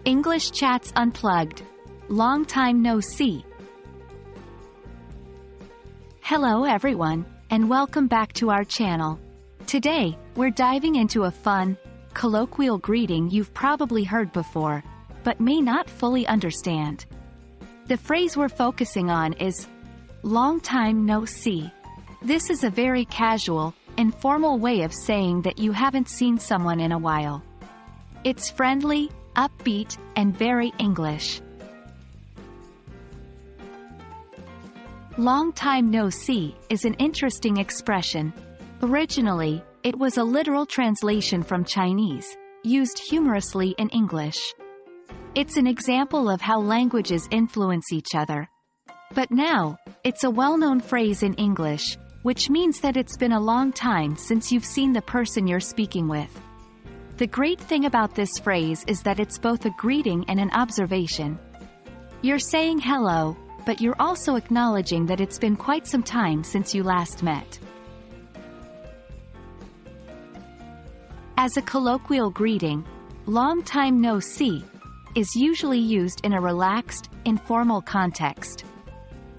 English Chats Unplugged. Long time no see. Hello everyone, and welcome back to our channel. Today, we're diving into a fun, colloquial greeting you've probably heard before, but may not fully understand. The phrase we're focusing on is, long time no see. This is a very casual, informal way of saying that you haven't seen someone in a while. It's friendly, upbeat, and very English. Long time no see is an interesting expression. Originally, it was a literal translation from Chinese, used humorously in English. It's an example of how languages influence each other. But now, it's a well-known phrase in English, which means that it's been a long time since you've seen the person you're speaking with. The great thing about this phrase is that it's both a greeting and an observation. You're saying hello, but you're also acknowledging that it's been quite some time since you last met. As a colloquial greeting, long time no see is usually used in a relaxed, informal context.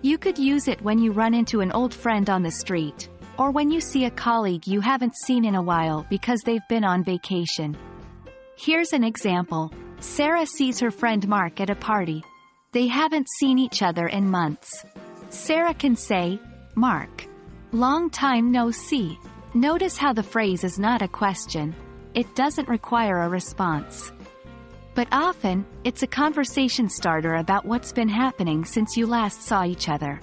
You could use it when you run into an old friend on the street, or when you see a colleague you haven't seen in a while because they've been on vacation. Here's an example. Sarah sees her friend Mark at a party. They haven't seen each other in months. Sarah can say, "Mark, long time no see." Notice how the phrase is not a question. It doesn't require a response. But often, it's a conversation starter about what's been happening since you last saw each other.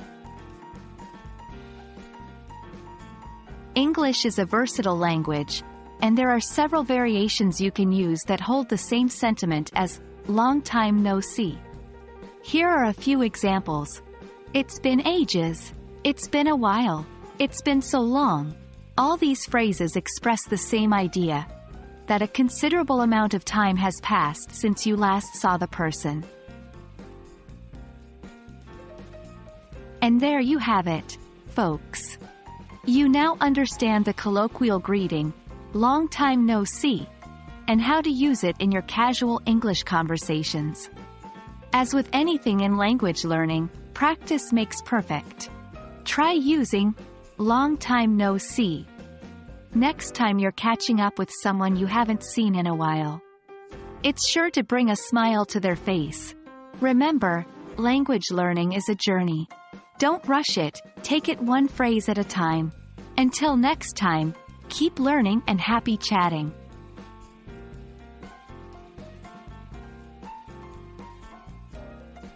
English is a versatile language, and there are several variations you can use that hold the same sentiment as long time no see. Here are a few examples. It's been ages. It's been a while. It's been so long. All these phrases express the same idea, that a considerable amount of time has passed since you last saw the person. And there you have it, folks. You now understand the colloquial greeting, long time no see, and how to use it in your casual English conversations. As with anything in language learning, practice makes perfect. Try using long time no see next time you're catching up with someone you haven't seen in a while. It's sure to bring a smile to their face. Remember, language learning is a journey. Don't rush it, take it one phrase at a time. Until next time, keep learning and happy chatting.